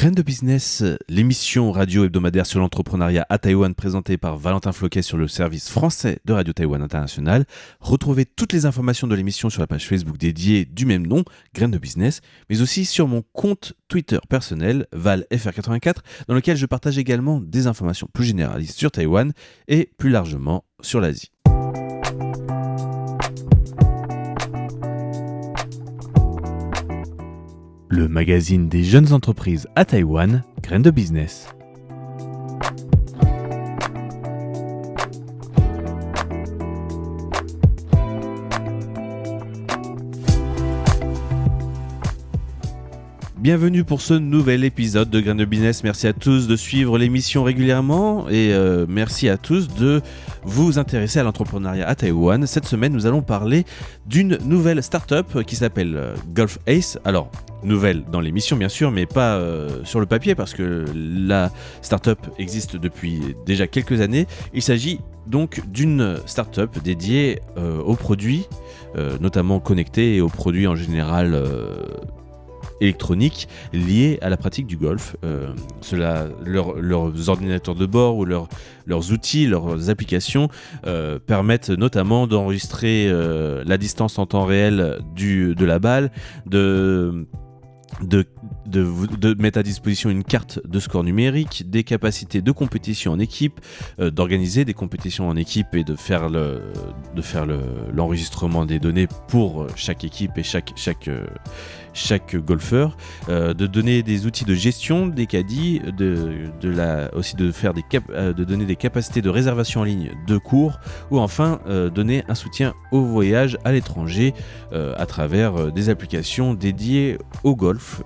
Graines de business, l'émission radio hebdomadaire sur l'entrepreneuriat à Taïwan présentée par Valentin Floquet sur le service français de Radio Taïwan International. Retrouvez toutes les informations de l'émission sur la page Facebook dédiée du même nom, Graines de business, mais aussi sur mon compte Twitter personnel, ValFR84, dans lequel je partage également des informations plus généralistes sur Taïwan et plus largement sur l'Asie. Le magazine des jeunes entreprises à Taïwan, Graines de business. Bienvenue pour ce nouvel épisode de Graines de business. Merci à tous de suivre l'émission régulièrement et merci à tous de vous intéresser à l'entrepreneuriat à Taïwan. Cette semaine, nous allons parler d'une nouvelle start-up qui s'appelle Golf Ace. Alors, nouvelle dans l'émission bien sûr, mais pas sur le papier parce que la start-up existe depuis déjà quelques années. Il s'agit donc d'une start-up dédiée aux produits, notamment connectés et aux produits en général électroniques liés à la pratique du golf. Leurs ordinateurs de bord ou leurs outils, leurs applications permettent notamment d'enregistrer la distance en temps réel de la balle, de mettre à disposition une carte de score numérique, des capacités de compétition en équipe, d'organiser des compétitions en équipe et de faire l'enregistrement des données pour chaque équipe et chaque golfeur, de donner des outils de gestion des caddies, aussi de donner des capacités de réservation en ligne de cours, ou enfin donner un soutien au voyage à l'étranger à travers des applications dédiées au golf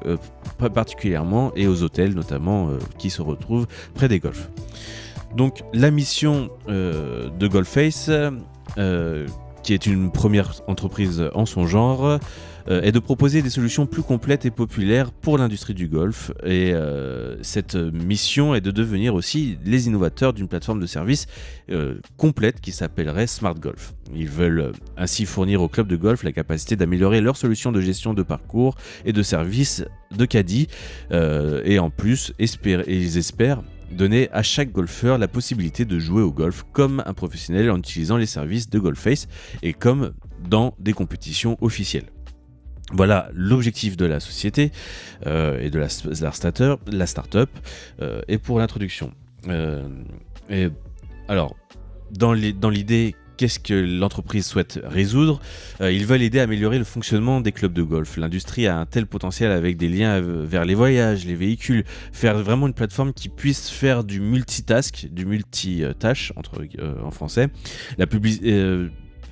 particulièrement et aux hôtels notamment qui se retrouvent près des golfs. Donc la mission de GolfAce, qui est une première entreprise en son genre, est de proposer des solutions plus complètes et populaires pour l'industrie du golf. Et cette mission est de devenir aussi les innovateurs d'une plateforme de service complète qui s'appellerait Smart Golf. Ils veulent ainsi fournir aux clubs de golf la capacité d'améliorer leurs solutions de gestion de parcours et de services de caddie. Et en plus, ils espèrent donner à chaque golfeur la possibilité de jouer au golf comme un professionnel en utilisant les services de GolfAce et comme dans des compétitions officielles. Voilà l'objectif de la société et de la start-up. Et pour l'introduction. Alors, dans l'idée, qu'est-ce que l'entreprise souhaite résoudre ? Ils veulent aider à améliorer le fonctionnement des clubs de golf. L'industrie a un tel potentiel avec des liens vers les voyages, les véhicules, faire vraiment une plateforme qui puisse faire du multitask, du multitâche en français.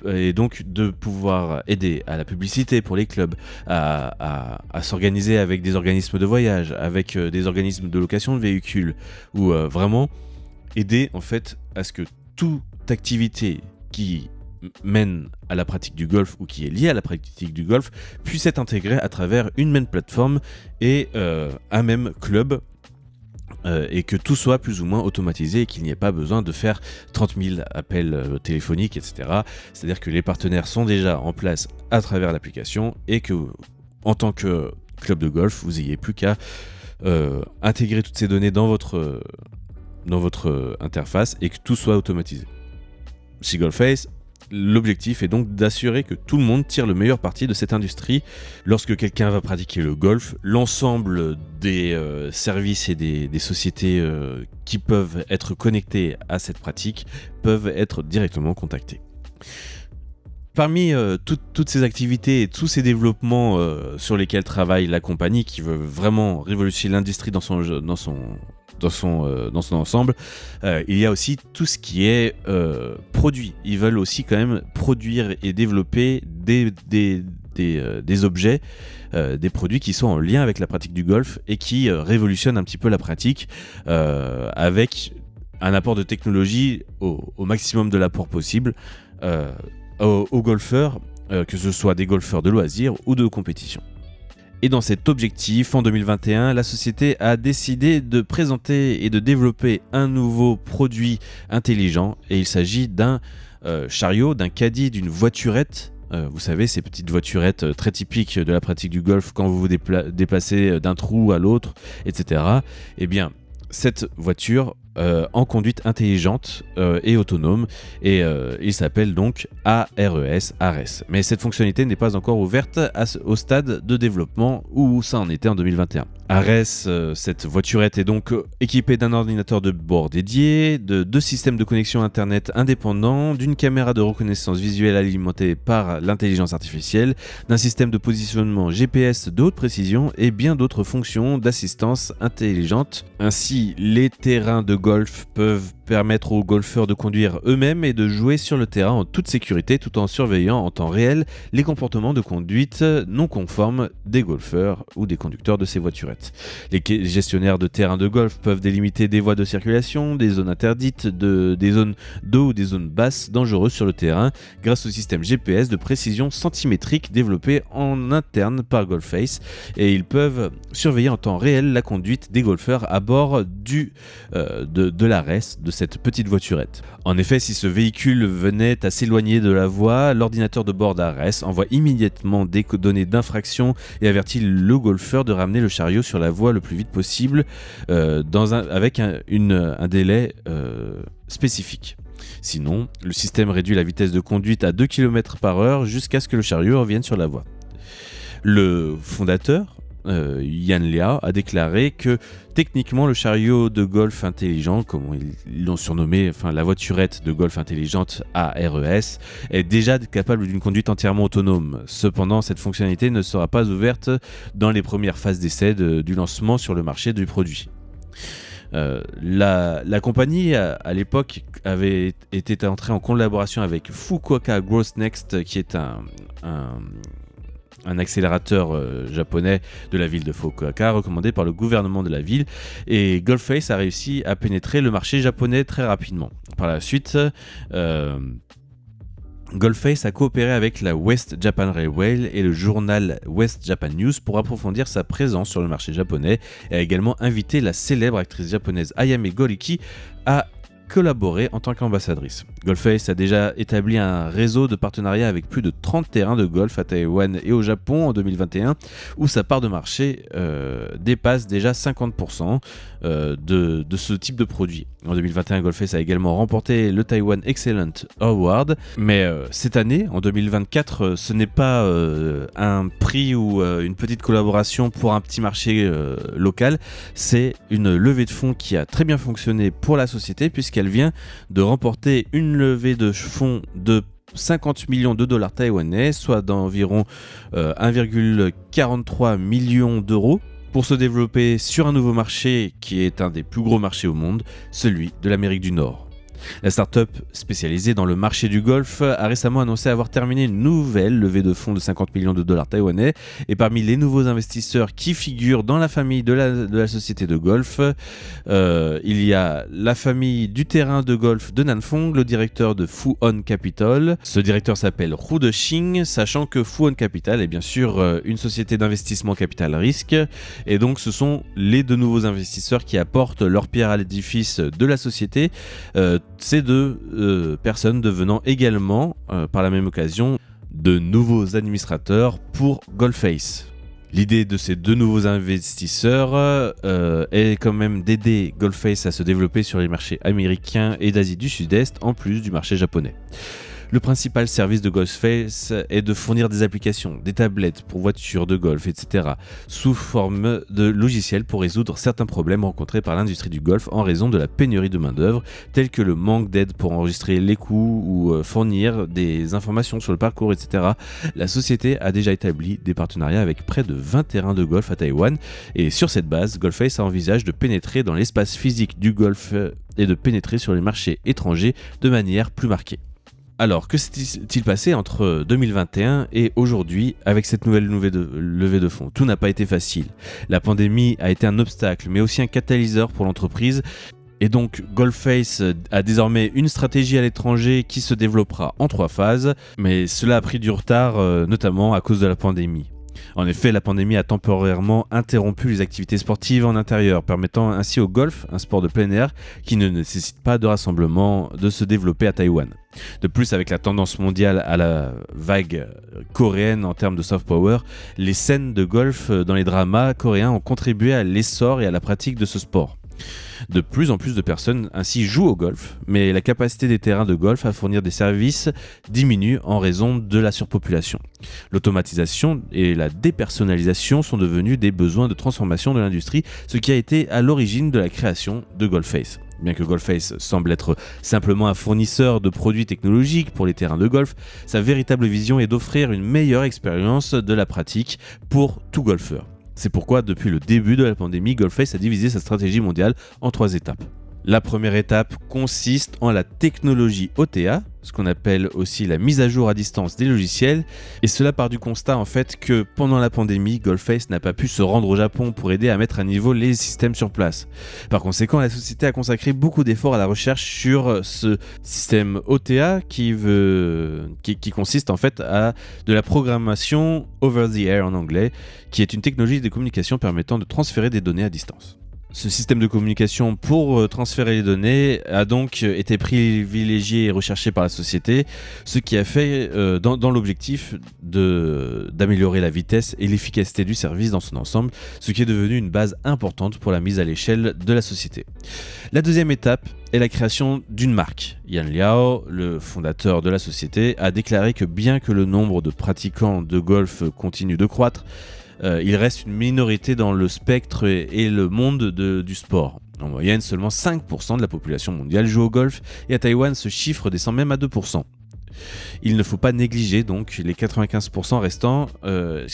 Et donc de pouvoir aider à la publicité pour les clubs, à s'organiser avec des organismes de voyage, avec des organismes de location de véhicules, ou vraiment aider en fait à ce que toute activité qui mène à la pratique du golf ou qui est liée à la pratique du golf puisse être intégrée à travers une même plateforme et un même club. Et que tout soit plus ou moins automatisé et qu'il n'y ait pas besoin de faire 30 000 appels téléphoniques, etc. C'est-à-dire que les partenaires sont déjà en place à travers l'application et que, en tant que club de golf, vous n'ayez plus qu'à intégrer toutes ces données dans votre interface et que tout soit automatisé. Chez GolfAce, l'objectif est donc d'assurer que tout le monde tire le meilleur parti de cette industrie. Lorsque quelqu'un va pratiquer le golf, l'ensemble des services et des sociétés qui peuvent être connectées à cette pratique peuvent être directement contactés. Parmi toutes ces activités et tous ces développements sur lesquels travaille la compagnie qui veut vraiment révolutionner l'industrie dans son ensemble, il y a aussi tout ce qui est produit. Ils veulent aussi quand même produire et développer des objets, des produits qui sont en lien avec la pratique du golf et qui révolutionnent un petit peu la pratique avec un apport de technologie au maximum de l'apport possible aux golfeurs, que ce soit des golfeurs de loisirs ou de compétition. Et dans cet objectif, en 2021, la société a décidé de présenter et de développer un nouveau produit intelligent. Et il s'agit d'un chariot, d'un caddie, d'une voiturette Vous savez, ces petites voiturettes très typiques de la pratique du golf quand vous vous déplacez d'un trou à l'autre, etc. Eh bien, cette voiture en conduite intelligente et autonome, et il s'appelle donc ARES. Mais cette fonctionnalité n'est pas encore ouverte au stade de développement où ça en était en 2021. ARES, cette voiturette est donc équipée d'un ordinateur de bord dédié, de 2 systèmes de connexion internet indépendants, d'une caméra de reconnaissance visuelle alimentée par l'intelligence artificielle, d'un système de positionnement GPS de haute précision et bien d'autres fonctions d'assistance intelligente. Ainsi, les terrains de golf peuvent permettre aux golfeurs de conduire eux-mêmes et de jouer sur le terrain en toute sécurité tout en surveillant en temps réel les comportements de conduite non conformes des golfeurs ou des conducteurs de ces voiturettes. Les gestionnaires de terrains de golf peuvent délimiter des voies de circulation, des zones interdites, des zones d'eau ou des zones basses dangereuses sur le terrain grâce au système GPS de précision centimétrique développé en interne par Golfface, et ils peuvent surveiller en temps réel la conduite des golfeurs à bord de l'ARES, de cette petite voiturette. En effet, si ce véhicule venait à s'éloigner de la voie, l'ordinateur de bord d'ARES envoie immédiatement des données d'infraction et avertit le golfeur de ramener le chariot sur la voie le plus vite possible avec un délai spécifique. Sinon, le système réduit la vitesse de conduite à 2 km/h jusqu'à ce que le chariot revienne sur la voie. Le fondateur, Yann Lea, a déclaré que techniquement le chariot de golf intelligent, comme ils l'ont surnommé, la voiturette de golf intelligente ARES, est déjà capable d'une conduite entièrement autonome. Cependant, cette fonctionnalité ne sera pas ouverte dans les premières phases d'essai du lancement sur le marché du produit. La compagnie à l'époque avait été entrée en collaboration avec Fukuoka Growth Next, qui est un accélérateur japonais de la ville de Fukuoka, recommandé par le gouvernement de la ville, et Golfface a réussi à pénétrer le marché japonais très rapidement. Par la suite, Golfface a coopéré avec la West Japan Railway et le journal West Japan News pour approfondir sa présence sur le marché japonais, et a également invité la célèbre actrice japonaise Ayame Goriki à collaborer en tant qu'ambassadrice. Golfface a déjà établi un réseau de partenariats avec plus de 30 terrains de golf à Taïwan et au Japon en 2021, où sa part de marché dépasse déjà 50% de ce type de produit. En 2021, Golfface a également remporté le Taiwan Excellent Award, mais cette année, en 2024, ce n'est pas un prix ou une petite collaboration pour un petit marché local, c'est une levée de fonds qui a très bien fonctionné pour la société, puisqu'elle vient de remporter une levée de fonds de 50 millions de dollars taïwanais, soit d'environ 1,43 million d'euros, pour se développer sur un nouveau marché qui est un des plus gros marchés au monde, celui de l'Amérique du Nord. La start-up spécialisée dans le marché du golf a récemment annoncé avoir terminé une nouvelle levée de fonds de 50 millions de dollars taïwanais, et parmi les nouveaux investisseurs qui figurent dans la famille de la société de golf, il y a la famille du terrain de golf de Nanfong, le directeur de Fuon Capital. Ce directeur s'appelle Hu Dexing, sachant que Fuon Capital est bien sûr une société d'investissement capital risque, et donc ce sont les 2 nouveaux investisseurs qui apportent leur pierre à l'édifice de la société. Ces 2 personnes devenant également, par la même occasion, de nouveaux administrateurs pour Golfface. L'idée de ces 2 nouveaux investisseurs est quand même d'aider Golfface à se développer sur les marchés américains et d'Asie du Sud-Est, en plus du marché japonais. Le principal service de Golfface est de fournir des applications, des tablettes pour voitures de golf, etc., sous forme de logiciels pour résoudre certains problèmes rencontrés par l'industrie du golf en raison de la pénurie de main-d'œuvre, tels que le manque d'aide pour enregistrer les coûts ou fournir des informations sur le parcours, etc. La société a déjà établi des partenariats avec près de 20 terrains de golf à Taïwan, et sur cette base, Golfface envisage de pénétrer dans l'espace physique du golf et de pénétrer sur les marchés étrangers de manière plus marquée. Alors, que s'est-il passé entre 2021 et aujourd'hui avec cette nouvelle levée de fonds ? Tout n'a pas été facile. La pandémie a été un obstacle, mais aussi un catalyseur pour l'entreprise. Et donc, Golfface a désormais une stratégie à l'étranger qui se développera en 3 phases, mais cela a pris du retard, notamment à cause de la pandémie. En effet, la pandémie a temporairement interrompu les activités sportives en intérieur, permettant ainsi au golf, un sport de plein air qui ne nécessite pas de rassemblement, de se développer à Taïwan. De plus, avec la tendance mondiale à la vague coréenne en termes de soft power, les scènes de golf dans les dramas coréens ont contribué à l'essor et à la pratique de ce sport. De plus en plus de personnes ainsi jouent au golf, mais la capacité des terrains de golf à fournir des services diminue en raison de la surpopulation. L'automatisation et la dépersonnalisation sont devenus des besoins de transformation de l'industrie, ce qui a été à l'origine de la création de GolfFace. Bien que GolfFace semble être simplement un fournisseur de produits technologiques pour les terrains de golf, sa véritable vision est d'offrir une meilleure expérience de la pratique pour tout golfeur. C'est pourquoi, depuis le début de la pandémie, GolfFace a divisé sa stratégie mondiale en 3 étapes. La première étape consiste en la technologie OTA, ce qu'on appelle aussi la mise à jour à distance des logiciels, et cela part du constat en fait que pendant la pandémie, GolfFace n'a pas pu se rendre au Japon pour aider à mettre à niveau les systèmes sur place. Par conséquent, la société a consacré beaucoup d'efforts à la recherche sur ce système OTA qui consiste en fait à de la programmation over the air en anglais, qui est une technologie de communication permettant de transférer des données à distance. Ce système de communication pour transférer les données a donc été privilégié et recherché par la société, ce qui a fait dans l'objectif d'améliorer la vitesse et l'efficacité du service dans son ensemble, ce qui est devenu une base importante pour la mise à l'échelle de la société. La deuxième étape est la création d'une marque. Yan Liao, le fondateur de la société, a déclaré que bien que le nombre de pratiquants de golf continue de croître, il reste une minorité dans le spectre et le monde du sport. En moyenne, seulement 5% de la population mondiale joue au golf et à Taïwan, ce chiffre descend même à 2%. Il ne faut pas négliger donc les 95% restants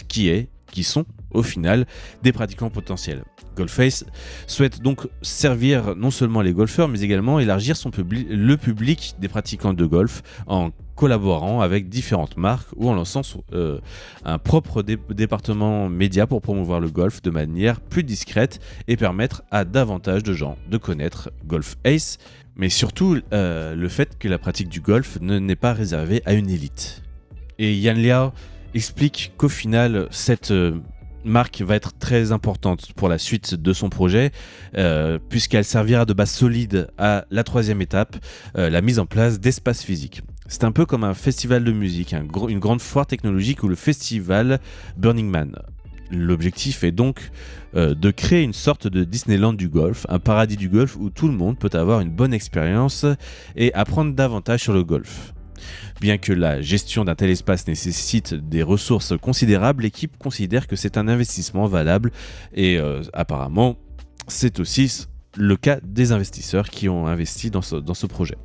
qui sont au final des pratiquants potentiels. GolfFace souhaite donc servir non seulement les golfeurs mais également élargir le public des pratiquants de golf en collaborant avec différentes marques ou en lançant un propre département média pour promouvoir le golf de manière plus discrète et permettre à davantage de gens de connaître GolfAce, mais surtout le fait que la pratique du golf n'est pas réservée à une élite. Et Yan Liao explique qu'au final, cette marque va être très importante pour la suite de son projet, puisqu'elle servira de base solide à la troisième étape, la mise en place d'espaces physiques. C'est un peu comme un festival de musique, une grande foire technologique ou le festival Burning Man. L'objectif est donc de créer une sorte de Disneyland du golf, un paradis du golf où tout le monde peut avoir une bonne expérience et apprendre davantage sur le golf. Bien que la gestion d'un tel espace nécessite des ressources considérables, l'équipe considère que c'est un investissement valable et apparemment c'est aussi le cas des investisseurs qui ont investi dans ce projet.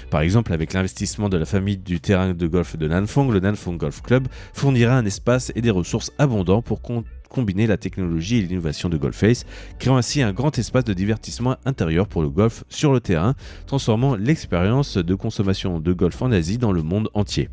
Par exemple, avec l'investissement de la famille du terrain de golf de Nanfong, le Nanfong Golf Club fournira un espace et des ressources abondants pour combiner la technologie et l'innovation de GolfFace, créant ainsi un grand espace de divertissement intérieur pour le golf sur le terrain, transformant l'expérience de consommation de golf en Asie dans le monde entier.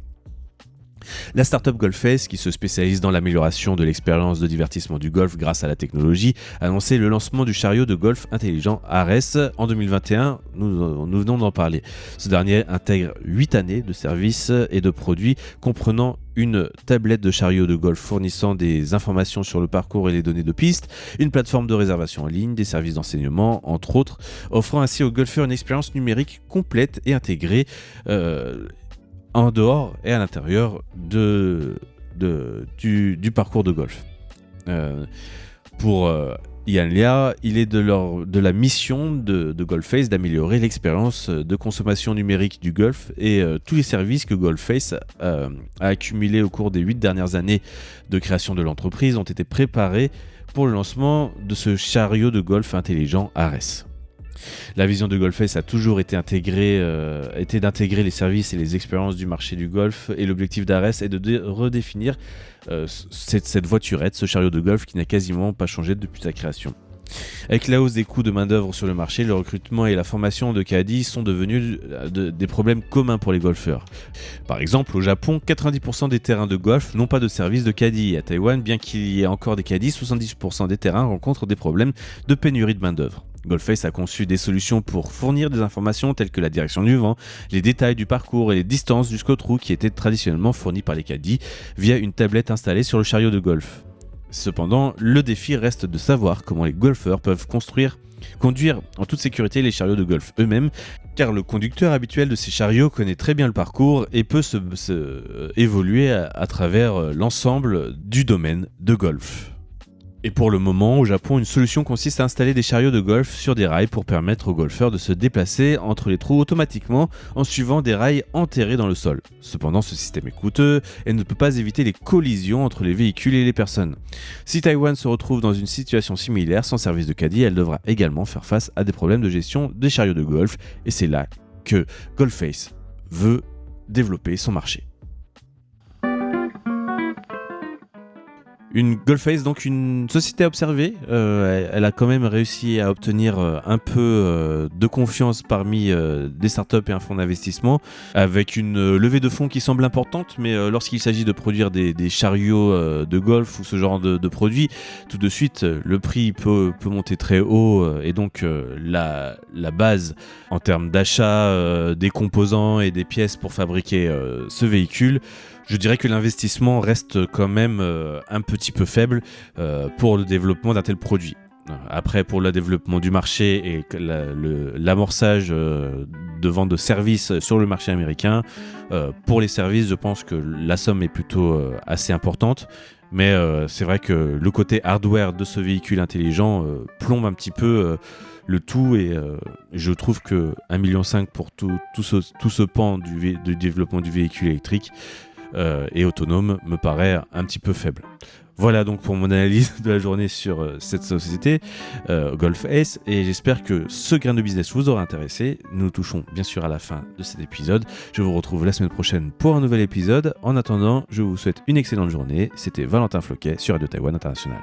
La startup GolfFace, qui se spécialise dans l'amélioration de l'expérience de divertissement du golf grâce à la technologie, a annoncé le lancement du chariot de golf intelligent Ares en 2021, nous venons d'en parler. Ce dernier intègre 8 années de services et de produits comprenant une tablette de chariot de golf fournissant des informations sur le parcours et les données de piste, une plateforme de réservation en ligne, des services d'enseignement, entre autres, offrant ainsi aux golfeurs une expérience numérique complète et intégrée en dehors et à l'intérieur du parcours de golf. Pour Yan Liao, il est de la mission de GolfFace d'améliorer l'expérience de consommation numérique du golf et tous les services que GolfFace a accumulés au cours des 8 dernières années de création de l'entreprise ont été préparés pour le lancement de ce chariot de golf intelligent Ares. La vision de GolfFace a toujours été d'intégrer les services et les expériences du marché du golf, et l'objectif d'Ares est de redéfinir cette voiturette, ce chariot de golf qui n'a quasiment pas changé depuis sa création. Avec la hausse des coûts de main-d'œuvre sur le marché, le recrutement et la formation de caddies sont devenus des problèmes communs pour les golfeurs. Par exemple, au Japon, 90% des terrains de golf n'ont pas de service de caddie. À Taïwan, bien qu'il y ait encore des caddies, 70% des terrains rencontrent des problèmes de pénurie de main-d'œuvre. GolfFace a conçu des solutions pour fournir des informations telles que la direction du vent, les détails du parcours et les distances jusqu'au trou qui étaient traditionnellement fournis par les caddies via une tablette installée sur le chariot de golf. Cependant, le défi reste de savoir comment les golfeurs peuvent conduire en toute sécurité les chariots de golf eux-mêmes, car le conducteur habituel de ces chariots connaît très bien le parcours et peut évoluer à travers l'ensemble du domaine de golf. Et pour le moment, au Japon, une solution consiste à installer des chariots de golf sur des rails pour permettre aux golfeurs de se déplacer entre les trous automatiquement en suivant des rails enterrés dans le sol. Cependant, ce système est coûteux et ne peut pas éviter les collisions entre les véhicules et les personnes. Si Taïwan se retrouve dans une situation similaire sans service de caddie, elle devra également faire face à des problèmes de gestion des chariots de golf, et c'est là que Golface veut développer son marché. Une Golface, donc une société à observer, elle a quand même réussi à obtenir un peu de confiance parmi des startups et un fonds d'investissement, avec une levée de fonds qui semble importante, mais lorsqu'il s'agit de produire des chariots de golf ou ce genre de produits, tout de suite le prix peut monter très haut, et donc la base en termes d'achat des composants et des pièces pour fabriquer ce véhicule, je dirais que l'investissement reste quand même un petit peu faible pour le développement d'un tel produit. Après, pour le développement du marché et l'amorçage de vente de services sur le marché américain, pour les services, je pense que la somme est plutôt assez importante. Mais c'est vrai que le côté hardware de ce véhicule intelligent plombe un petit peu le tout, et je trouve que 1,5 million pour tout ce pan du développement du véhicule électrique et autonome me paraît un petit peu faible. Voilà donc pour mon analyse de la journée sur cette société Golface, et j'espère que ce grain de business vous aura intéressé. Nous touchons bien sûr à la fin de cet épisode. Je vous retrouve la semaine prochaine pour un nouvel épisode. En attendant, je vous souhaite une excellente journée. C'était Valentin Floquet sur Radio Taïwan International.